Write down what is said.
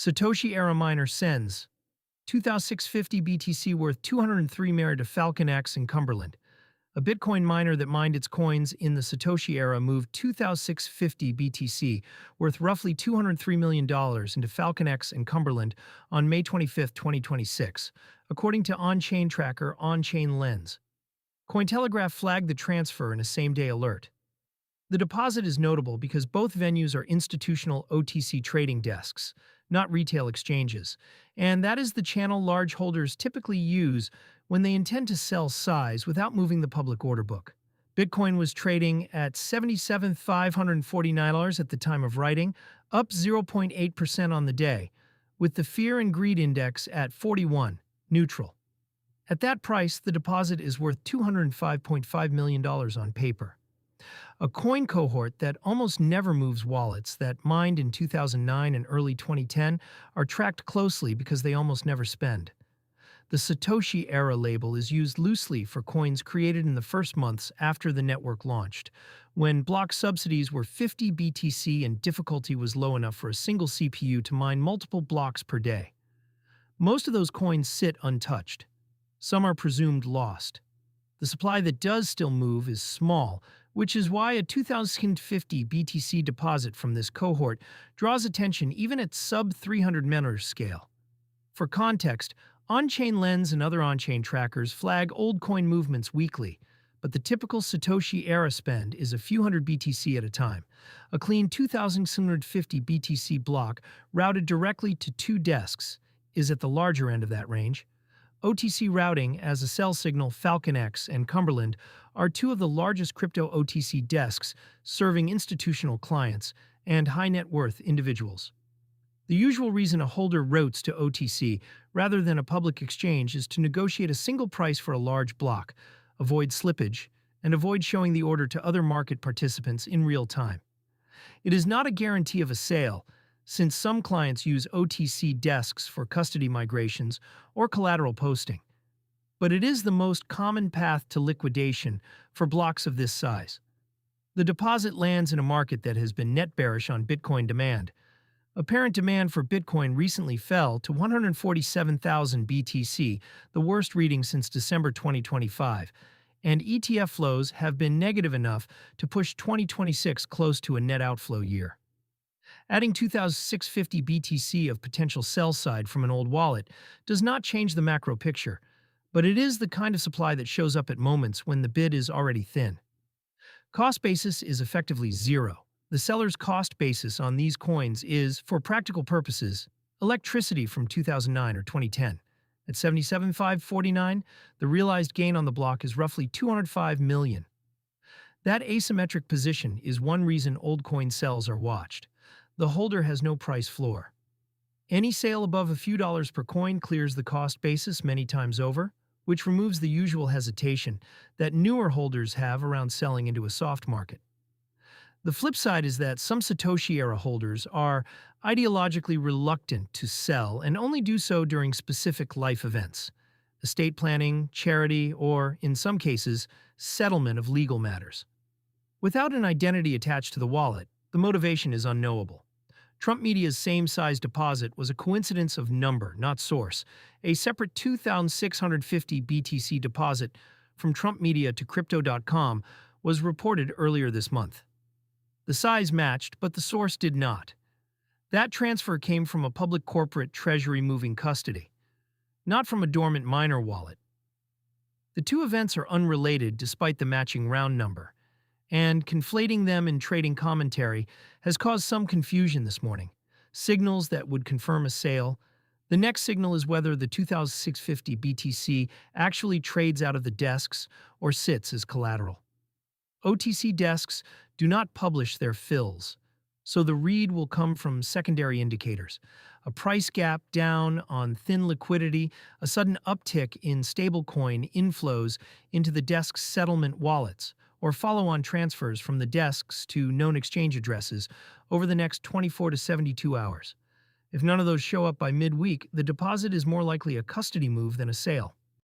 Satoshi-Era miner sends 2,650 BTC worth 203 merit to FalconX and Cumberland. A Bitcoin miner that mined its coins in the Satoshi era moved 2,650 BTC, worth roughly $203 million, into FalconX and Cumberland on May 25, 2026, according to on-chain tracker Onchain Lens. Cointelegraph flagged the transfer in a same-day alert. The deposit is notable because both venues are institutional OTC trading desks, not retail exchanges, and that is the channel large holders typically use when they intend to sell size without moving the public order book. Bitcoin was trading at $77,549 at the time of writing, up 0.8% on the day, with the Fear and Greed Index at 41, neutral. At that price, the deposit is worth $205.5 million on paper. A coin cohort that almost never moves wallets that mined in 2009 and early 2010 are tracked closely because they almost never spend. The Satoshi-Era label is used loosely for coins created in the first months after the network launched, when block subsidies were 50 BTC and difficulty was low enough for a single CPU to mine multiple blocks per day. Most of those coins sit untouched. Some are presumed lost. The supply that does still move is small, which is why a 2,050 BTC deposit from this cohort draws attention even at sub-300 miner scale. For context, Onchain Lens and other on-chain trackers flag old coin movements weekly, but the typical Satoshi-Era spend is a few hundred BTC at a time. A clean 2,650 BTC block routed directly to two desks is at the larger end of that range. OTC routing as a sell signal, FalconX and Cumberland are two of the largest crypto OTC desks serving institutional clients and high-net-worth individuals. The usual reason a holder routes to OTC rather than a public exchange is to negotiate a single price for a large block, avoid slippage, and avoid showing the order to other market participants in real time. It is not a guarantee of a sale, since some clients use OTC desks for custody migrations or collateral posting. But it is the most common path to liquidation for blocks of this size. The deposit lands in a market that has been net bearish on Bitcoin demand. Apparent demand for Bitcoin recently fell to 147,000 BTC, the worst reading since December 2025, and ETF flows have been negative enough to push 2026 close to a net outflow year. Adding 2,650 BTC of potential sell side from an old wallet does not change the macro picture, but it is the kind of supply that shows up at moments when the bid is already thin. Cost basis is effectively zero. The seller's cost basis on these coins is, for practical purposes, electricity from 2009 or 2010. At 77,549, the realized gain on the block is roughly $205 million. That asymmetric position is one reason old coin sells are watched. The holder has no price floor. Any sale above a few dollars per coin clears the cost basis many times over, which removes the usual hesitation that newer holders have around selling into a soft market. The flip side is that some Satoshi-Era holders are ideologically reluctant to sell and only do so during specific life events, estate planning, charity, or, in some cases, settlement of legal matters. Without an identity attached to the wallet, the motivation is unknowable. Trump Media's same-size deposit was a coincidence of number, not source. A separate 2,650 BTC deposit from Trump Media to Crypto.com was reported earlier this month. The size matched, but the source did not. That transfer came from a public corporate treasury moving custody, not from a dormant miner wallet. The two events are unrelated despite the matching round number, and conflating them in trading commentary has caused some confusion this morning. Signals that would confirm a sale. The next signal is whether the 2,650 BTC actually trades out of the desks or sits as collateral. OTC desks do not publish their fills, so the read will come from secondary indicators. A price gap down on thin liquidity, a sudden uptick in stablecoin inflows into the desk's settlement wallets, or follow-on transfers from the desks to known exchange addresses over the next 24 to 72 hours. If none of those show up by midweek, the deposit is more likely a custody move than a sale.